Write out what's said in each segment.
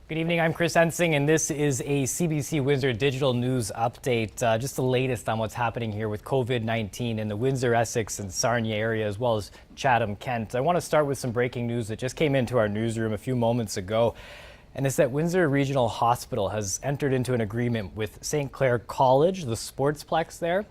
Good evening, I'm Chris Ensing, and this is a CBC Windsor digital news update. Just the latest on what's happening here with COVID-19 in the Windsor, Essex, and Sarnia area, as well as Chatham, Kent. I want to start with some breaking news that just came into our newsroom a few moments ago. And it's that Windsor Regional Hospital has entered into an agreement with St. Clair College, the sportsplex there.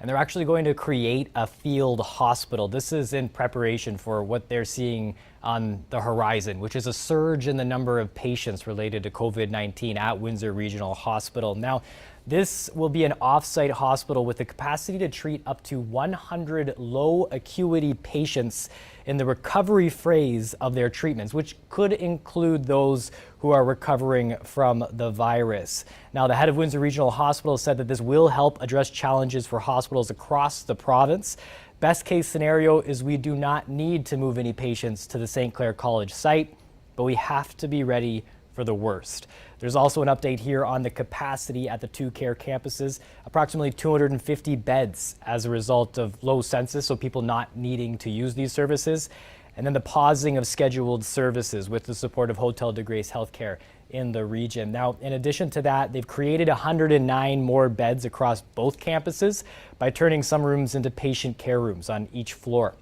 And they're actually going to create a field hospital. This is in preparation for what they're seeing on the horizon, which is a surge in the number of patients related to COVID-19 at Windsor Regional Hospital. Now, this will be an off-site hospital with the capacity to treat up to 100 low acuity patients in the recovery phase of their treatments, which could include those who are recovering from the virus. Now, the head of Windsor Regional Hospital said that this will help address challenges for hospitals across the province. Best case scenario is we do not need to move any patients to the St. Clair College site, but we have to be ready for the worst. There's also an update here on the capacity at the two care campuses, approximately 250 beds as a result of low census, so people not needing to use these services. And then the pausing of scheduled services with the support of Hotel de Grace Healthcare in the region. Now, in addition to that, they've created 109 more beds across both campuses by turning some rooms into patient care rooms on each floor.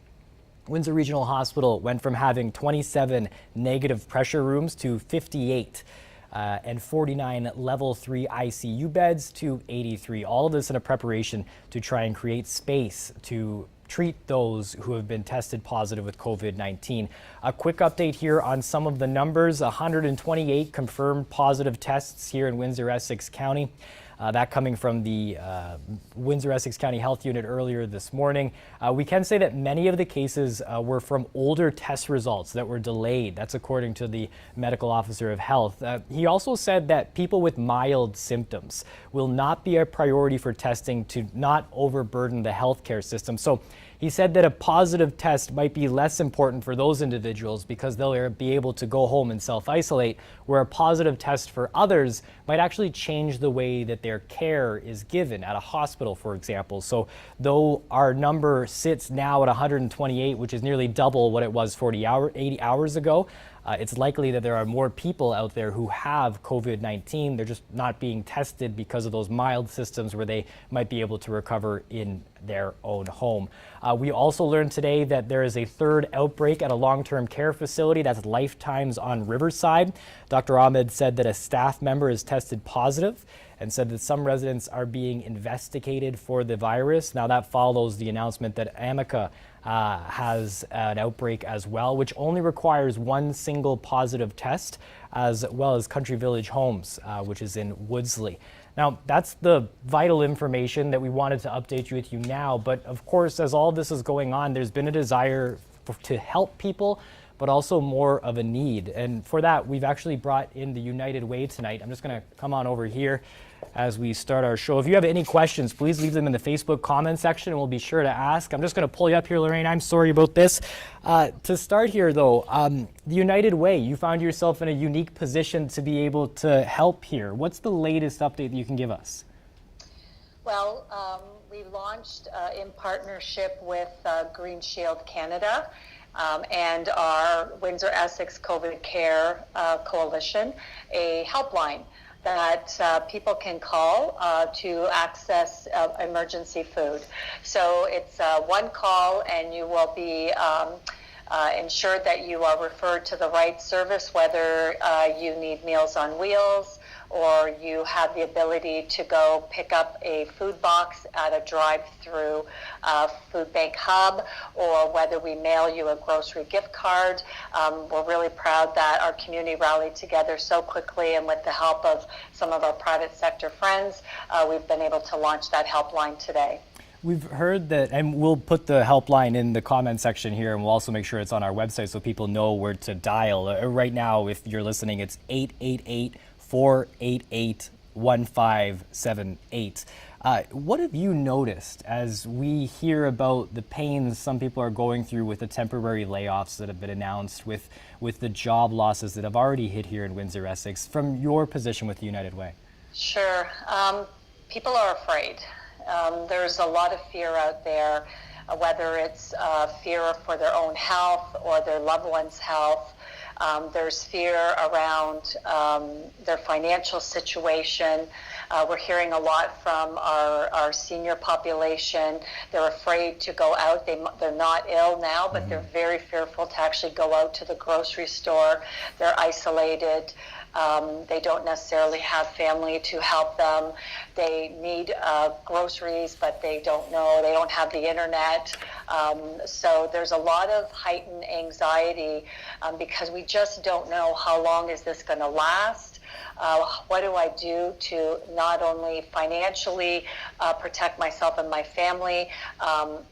Windsor Regional Hospital went from having 27 negative pressure rooms to 58 and 49 level 3 ICU beds to 83. All of this in a preparation to try and create space to treat those who have been tested positive with COVID-19. A quick update here on some of the numbers. 128 confirmed positive tests here in Windsor, Essex County. That coming from the Windsor Essex County Health Unit earlier this morning. We can say that many of the cases were from older test results that were delayed. That's according to the medical officer of health. He also said that people with mild symptoms will not be a priority for testing to not overburden the healthcare system. So he said that a positive test might be less important for those individuals because they'll be able to go home and self-isolate, where a positive test for others might actually change the way that their care is given at a hospital, for example. So though our number sits now at 128, which is nearly double what it was 80 hours ago, it's likely that there are more people out there who have COVID-19. They're just not being tested because of those mild symptoms where they might be able to recover in their own home. We also learned today that there is a third outbreak at a long-term care facility. That's Lifetimes on Riverside. Dr. Ahmed said that a staff member is tested positive and said that some residents are being investigated for the virus. Now that follows the announcement that Amica has an outbreak as well, which only requires one single positive test, as well as Country Village Homes, which is in Woodsley. Now, that's the vital information that we wanted to update you with now. But of course, as all this is going on, there's been a desire to help people, but also more of a need. And for that, we've actually brought in the United Way tonight. I'm just going to come on over here as we start our show. If you have any questions, please leave them in the Facebook comment section and we'll be sure to ask. I'm just going to pull you up here, Lorraine. I'm sorry about this. To start here, though, the United Way, you found yourself in a unique position to be able to help here. What's the latest update that you can give us? Well, we launched in partnership with Green Shield Canada and our Windsor Essex COVID Care Coalition, a helpline that people can call to access emergency food. So it's one call and you will be ensured that you are referred to the right service, whether you need Meals on Wheels or you have the ability to go pick up a food box at a drive-through food bank hub, or whether we mail you a grocery gift card. We're really proud that our community rallied together so quickly, and with the help of some of our private sector friends, we've been able to launch that helpline today. We've heard that, and we'll put the helpline in the comment section here, and we'll also make sure it's on our website so people know where to dial. Right now, if you're listening, it's 888-488-1578. What have you noticed as we hear about the pains some people are going through with the temporary layoffs that have been announced, with the job losses that have already hit here in Windsor, Essex, from your position with the United Way? Sure. People are afraid. There's a lot of fear out there, whether it's fear for their own health or their loved one's health. There's fear around their financial situation. We're hearing a lot from our senior population. They're afraid to go out. They're not ill now, but they're very fearful to actually go out to the grocery store. They're isolated. They don't necessarily have family to help them. They need groceries, but they don't know. They don't have the internet. So there's a lot of heightened anxiety because we just don't know how long is this going to last. What do I do to not only financially protect myself and my family,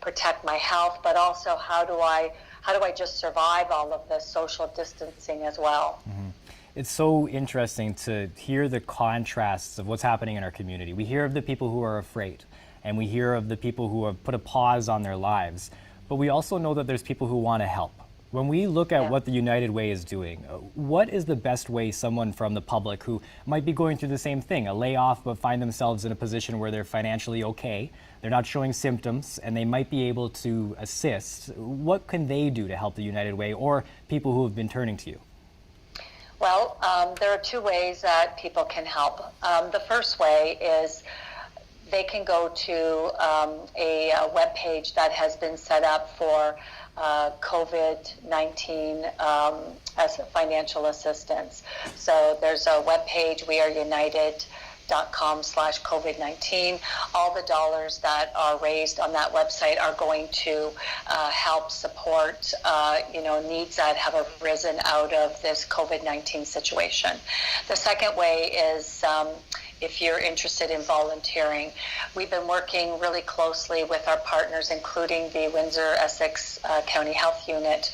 protect my health, but also how do I just survive all of this social distancing as well? It's so interesting to hear the contrasts of what's happening in our community. We hear of the people who are afraid, and we hear of the people who have put a pause on their lives, but we also know that there's people who want to help. When we look at what the United Way is doing, what is the best way someone from the public who might be going through the same thing, a layoff, but find themselves in a position where they're financially okay, they're not showing symptoms, and they might be able to assist, what can they do to help the United Way or people who have been turning to you? Well, there are two ways that people can help. The first way is they can go to a web page that has been set up for COVID-19 as financial assistance. So there's a web page, weareunited.com/COVID-19. All the dollars that are raised on that website are going to help support needs that have arisen out of this COVID-19 situation. The second way is if you're interested in volunteering. We've been working really closely with our partners, including the Windsor-Essex County Health Unit.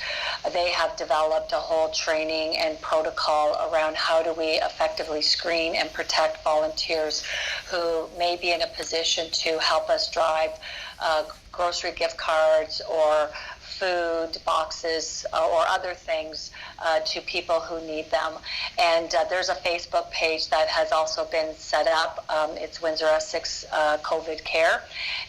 They have developed a whole training and protocol around how do we effectively screen and protect volunteers who may be in a position to help us drive grocery gift cards or food boxes or other things to people who need them. And there's a Facebook page that has also been set up. It's Windsor-Essex COVID Care.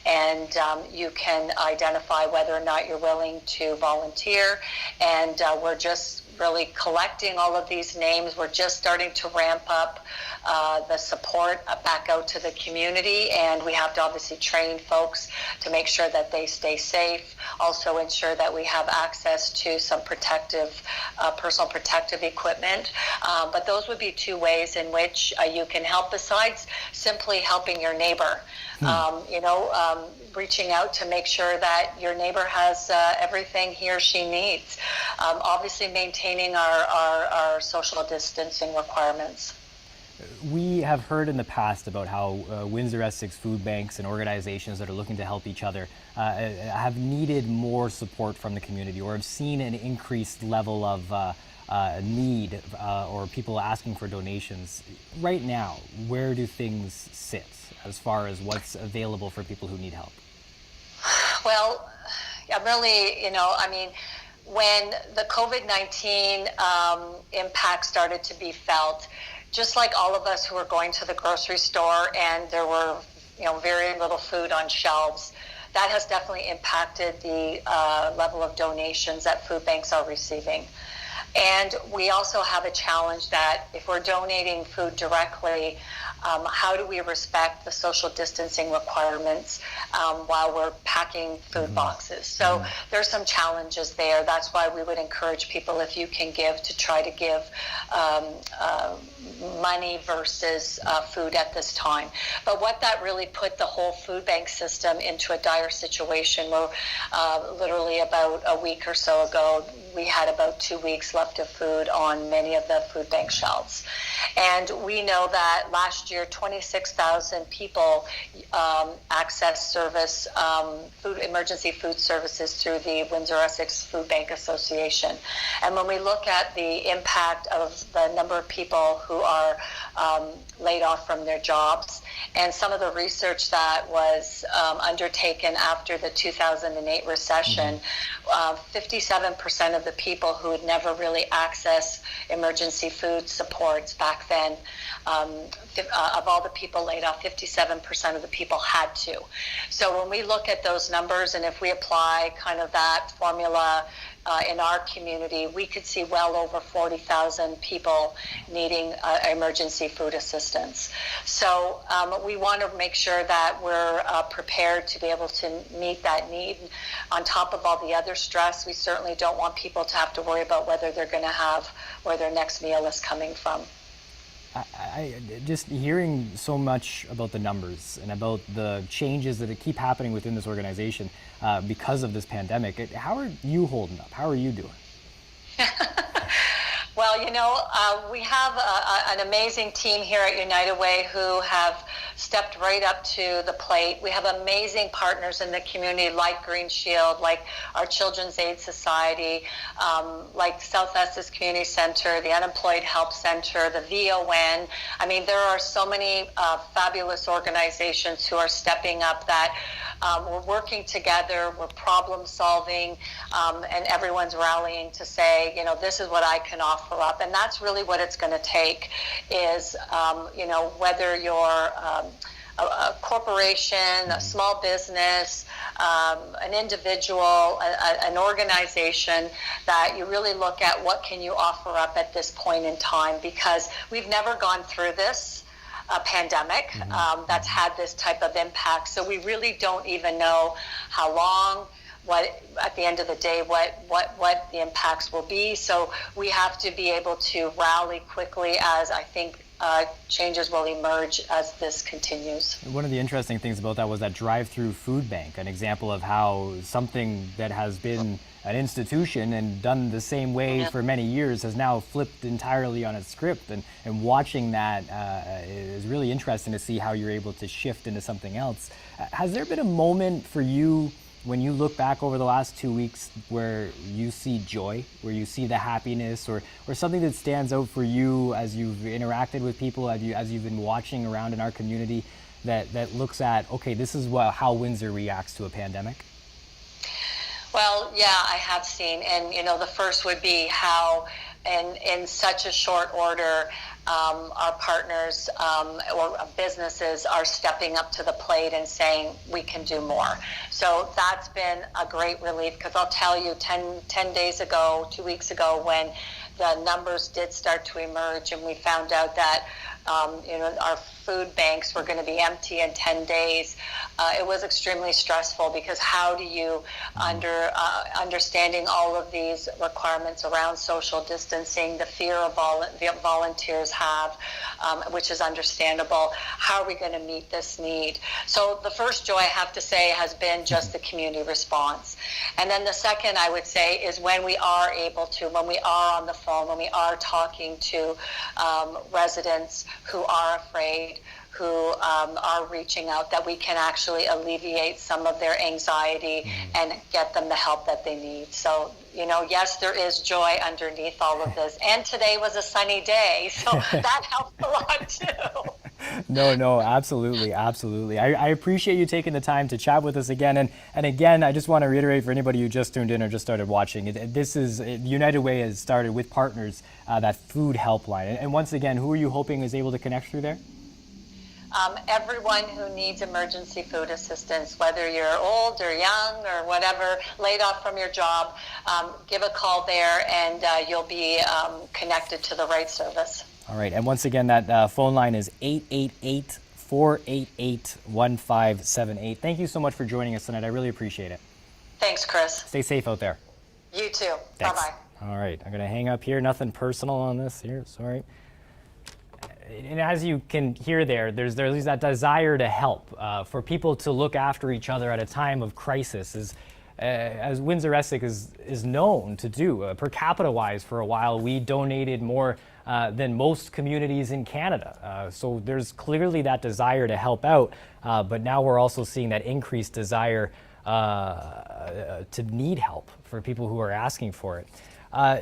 And you can identify whether or not you're willing to volunteer. And we're just really collecting all of these names. We're just starting to ramp up the support back out to the community, and we have to obviously train folks to make sure that they stay safe, also ensure that we have access to some personal protective equipment. But those would be two ways in which you can help besides simply helping your neighbor. Reaching out to make sure that your neighbor has everything he or she needs. Obviously maintaining our social distancing requirements. We have heard in the past about how Windsor-Essex food banks and organizations that are looking to help each other have needed more support from the community or have seen an increased level of need or people asking for donations. Right now, where do things sit as far as what's available for people who need help? Well, when the COVID-19 impact started to be felt, just like all of us who were going to the grocery store and there were, very little food on shelves, that has definitely impacted the level of donations that food banks are receiving. And we also have a challenge that if we're donating food directly, how do we respect the social distancing requirements while we're packing food boxes? So there's some challenges there. That's why we would encourage people, if you can give, to try to give money versus food at this time. But what that really put the whole food bank system into a dire situation where literally about a week or so ago, we had about 2 weeks left of food on many of the food bank shelves. And we know that last year, 26,000 people accessed service, emergency food services through the Windsor-Essex Food Bank Association. And when we look at the impact of the number of people who are laid off from their jobs, and some of the research that was undertaken after the 2008 recession, 57% of the people who had never really accessed emergency food supports back then, of all the people laid off, 57% of the people had to. So when we look at those numbers, and if we apply kind of that formula in our community, we could see well over 40,000 people needing emergency food assistance. So we want to make sure that we're prepared to be able to meet that need. On top of all the other stress, we certainly don't want people to have to worry about whether they're going to have where their next meal is coming from. I just hearing so much about the numbers and about the changes that keep happening within this organization because of this pandemic. How are you holding up? How are you doing? Well, we have an amazing team here at United Way who have stepped right up to the plate. We have amazing partners in the community like Green Shield, like our Children's Aid Society, like South Essex Community Center, the Unemployed Help Center, the VON. I mean, there are so many fabulous organizations who are stepping up that we're working together, we're problem solving, and everyone's rallying to say, this is what I can offer up. And that's really what it's going to take is, whether you're a corporation, a small business, an individual, an organization, that you really look at what can you offer up at this point in time, because we've never gone through this pandemic that's had this type of impact. So we really don't even know how long, at the end of the day, what the impacts will be. So we have to be able to rally quickly, as I think changes will emerge as this continues. One of the interesting things about that was that drive-through food bank, an example of how something that has been an institution and done the same way for many years has now flipped entirely on its script. And watching that is really interesting to see how you're able to shift into something else. Has there been a moment for you when you look back over the last 2 weeks where you see joy, where you see the happiness, or something that stands out for you as you've interacted with people, as you've been watching around in our community that looks at, okay, this is how Windsor reacts to a pandemic? Well, yeah, I have seen. And, the first would be how in such a short order, our partners or businesses are stepping up to the plate and saying we can do more. So that's been a great relief, because I'll tell you, 10 days ago, 2 weeks ago, when the numbers did start to emerge and we found out that our food banks were going to be empty in 10 days. It was extremely stressful, because how do you, understanding all of these requirements around social distancing, the fear of volunteers have, which is understandable, how are we going to meet this need? So the first joy, I have to say, has been just the community response. And then the second, I would say, is when we are able to, when we are on the phone, when we are talking to residents who are afraid, who are reaching out, that we can actually alleviate some of their anxiety and get them the help that they need. So, yes, there is joy underneath all of this. And today was a sunny day, so that helped a lot too. No, absolutely. I appreciate you taking the time to chat with us again. And again, I just want to reiterate for anybody who just tuned in or just started watching, United Way has started with partners, that food helpline. And once again, who are you hoping is able to connect through there? Everyone who needs emergency food assistance, whether you're old or young or whatever, laid off from your job, give a call there and you'll be connected to the right service. All right. And once again, that phone line is 888-488-1578. Thank you so much for joining us tonight. I really appreciate it. Thanks, Chris. Stay safe out there. You too. Thanks. Bye-bye. All right. I'm going to hang up here. Nothing personal on this here. Sorry. And as you can hear there's that desire to help, for people to look after each other at a time of crisis, as Windsor Essex is known to do. Per capita wise, for a while, we donated more than most communities in Canada. So there's clearly that desire to help out, but now we're also seeing that increased desire to need help for people who are asking for it.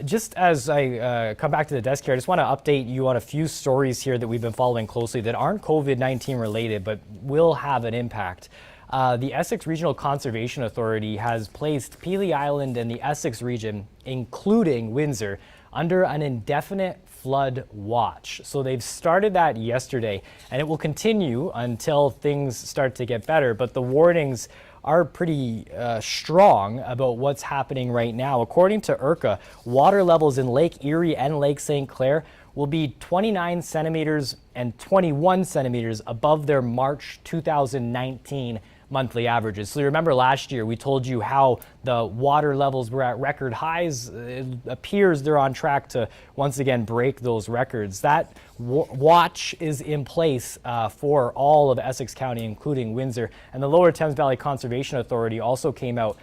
Just as I come back to the desk here, I just want to update you on a few stories here that we've been following closely that aren't COVID-19 related, but will have an impact. The Essex Regional Conservation Authority has placed Pelee Island and the Essex region, including Windsor, under an indefinite flood watch. So they've started that yesterday, and it will continue until things start to get better. But the warnings are pretty strong about what's happening right now. According to IRCA, water levels in Lake Erie and Lake St. Clair will be 29 centimeters and 21 centimeters above their March 2019 monthly averages. So you remember last year we told you how the water levels were at record highs. It appears they're on track to once again break those records. That watch is in place for all of Essex County, including Windsor. And the Lower Thames Valley Conservation Authority also came out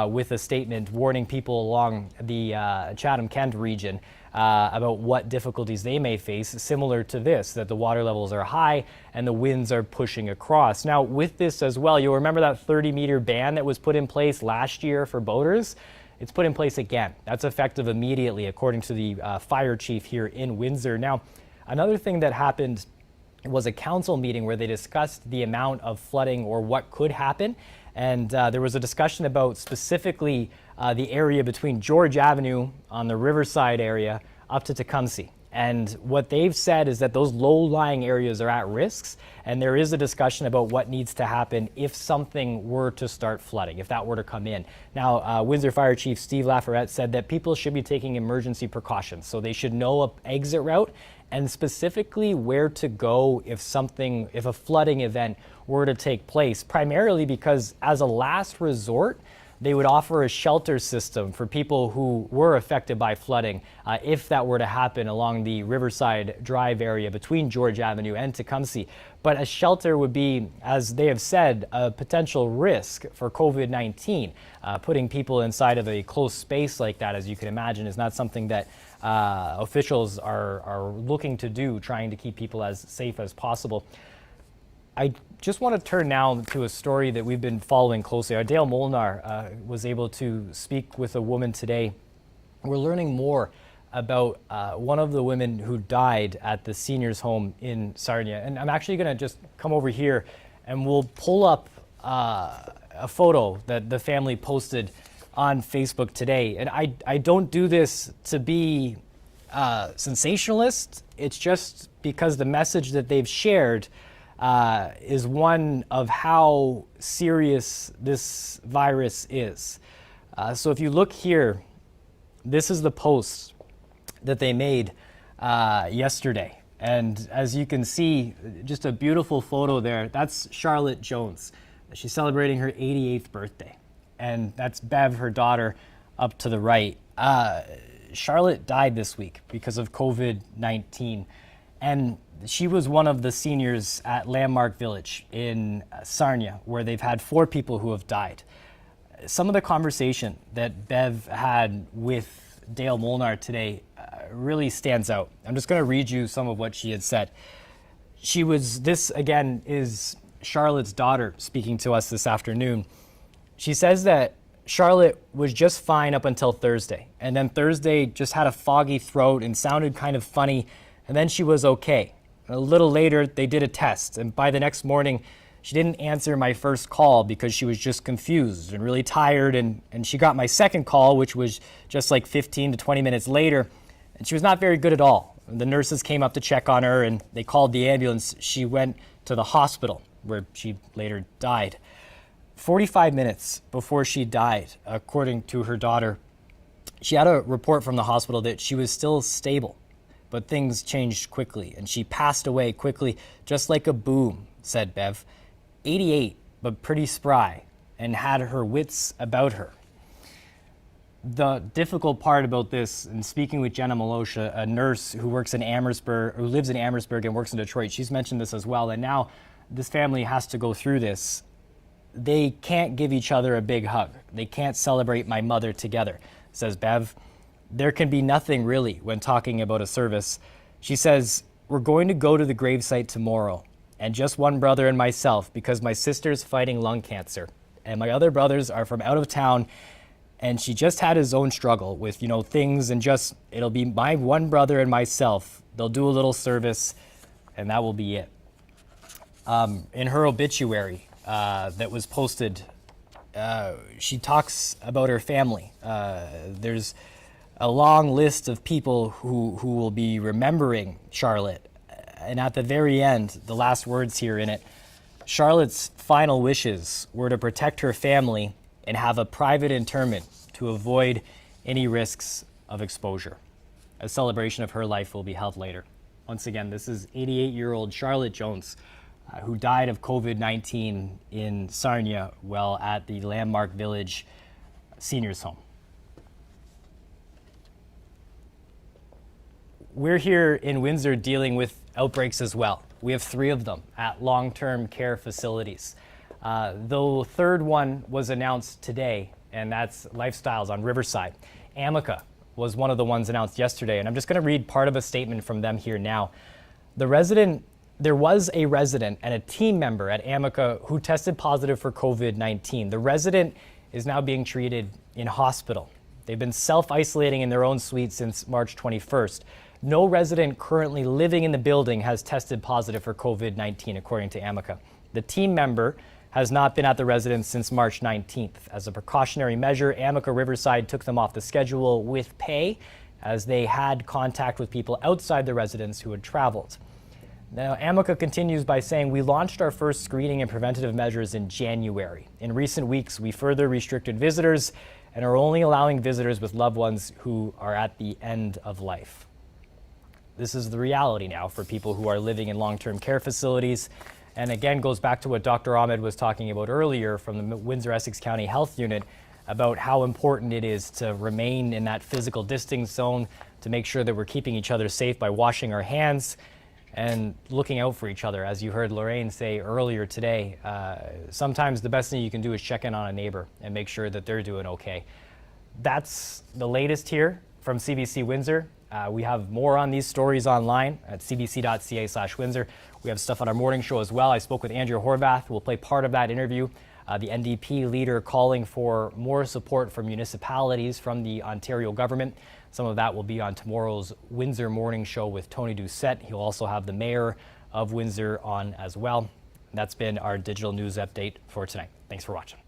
with a statement warning people along the Chatham-Kent region about what difficulties they may face, similar to this, that the water levels are high and the winds are pushing across. Now, with this as well, you'll remember that 30-meter ban that was put in place last year for boaters? It's put in place again. That's effective immediately, according to the fire chief here in Windsor. Now, another thing that happened was a council meeting where they discussed the amount of flooding or what could happen. And there was a discussion about specifically the area between George Avenue on the Riverside area up to Tecumseh. And what they've said is that those low-lying areas are at risks, and there is a discussion about what needs to happen if something were to start flooding, if that were to come in. Now, Windsor Fire Chief Steve Lafayette said that people should be taking emergency precautions, so they should know an exit route and specifically where to go if a flooding event were to take place, primarily because as a last resort, they would offer a shelter system for people who were affected by flooding if that were to happen along the Riverside Drive area between George Avenue and Tecumseh. But a shelter would be, as they have said, a potential risk for COVID-19. Putting people inside of a closed space like that, as you can imagine, is not something that officials are looking to do, trying to keep people as safe as possible. I just want to turn now to a story that we've been following closely. Dale Molnar was able to speak with a woman today. We're learning more about one of the women who died at the seniors' home in Sarnia. And I'm actually going to just come over here and we'll pull up a photo that the family posted on Facebook today. And I don't do this to be sensationalist. It's just because the message that they've shared is one of how serious this virus is. So if you look here, this is the post that they made yesterday. And as you can see, just a beautiful photo there. That's Charlotte Jones. She's celebrating her 88th birthday. And that's Bev, her daughter, up to the right. Charlotte died this week because of COVID-19. And she was one of the seniors at Landmark Village in Sarnia, where they've had 4 people who have died. Some of the conversation that Bev had with Dale Molnar today really stands out. I'm just going to read you some of what she had said. This again is Charlotte's daughter speaking to us this afternoon. She says that Charlotte was just fine up until Thursday. And then Thursday just had a foggy throat and sounded kind of funny. And then she was okay. A little later, they did a test. And by the next morning, she didn't answer my first call because she was just confused and really tired. And she got my second call, which was just like 15 to 20 minutes later. And she was not very good at all. The nurses came up to check on her and they called the ambulance. She went to the hospital where she later died. 45 minutes before she died, according to her daughter, she had a report from the hospital that she was still stable, but things changed quickly and she passed away quickly, just like a boom, said Bev. 88, but pretty spry and had her wits about her. The difficult part about this, and speaking with Jenna Malosha, a nurse who works in Amherstburg, who lives in Amherstburg and works in Detroit, she's mentioned this as well, and now this family has to go through this. They can't give each other a big hug. They can't celebrate my mother together, says Bev. There can be nothing really when talking about a service. She says, we're going to go to the gravesite tomorrow, and just one brother and myself, because my sister's fighting lung cancer, and my other brothers are from out of town, and she just had his own struggle with, things, and just, it'll be my one brother and myself. They'll do a little service, and that will be it. In her obituary that was posted, she talks about her family. There's a long list of people who will be remembering Charlotte. And at the very end, the last words here in it, Charlotte's final wishes were to protect her family and have a private interment to avoid any risks of exposure. A celebration of her life will be held later. Once again, this is 88-year-old Charlotte Jones, who died of COVID-19 in Sarnia while at the Landmark Village Seniors Home. We're here in Windsor dealing with outbreaks as well. We have 3 of them at long-term care facilities. The third one was announced today, and that's Lifestyles on Riverside. Amica was one of the ones announced yesterday, and I'm just going to read part of a statement from them here now. There was a resident and a team member at Amica who tested positive for COVID-19. The resident is now being treated in hospital. They've been self-isolating in their own suite since March 21st. No resident currently living in the building has tested positive for COVID-19, according to Amica. The team member has not been at the residence since March 19th. As a precautionary measure, Amica Riverside took them off the schedule with pay as they had contact with people outside the residence who had traveled. Now, Amica continues by saying, we launched our first screening and preventative measures in January. In recent weeks, we further restricted visitors and are only allowing visitors with loved ones who are at the end of life. This is the reality now for people who are living in long-term care facilities. And again, goes back to what Dr. Ahmed was talking about earlier from the Windsor-Essex County Health Unit about how important it is to remain in that physical distance zone, to make sure that we're keeping each other safe by washing our hands and looking out for each other. As you heard Lorraine say earlier today, sometimes the best thing you can do is check in on a neighbor and make sure that they're doing okay. That's the latest here from CBC Windsor. We have more on these stories online at cbc.ca/Windsor. We have stuff on our morning show as well. I spoke with Andrea Horvath. We'll play part of that interview. The NDP leader calling for more support from municipalities from the Ontario government. Some of that will be on tomorrow's Windsor morning show with Tony Doucette. He'll also have the mayor of Windsor on as well. That's been our digital news update for tonight. Thanks for watching.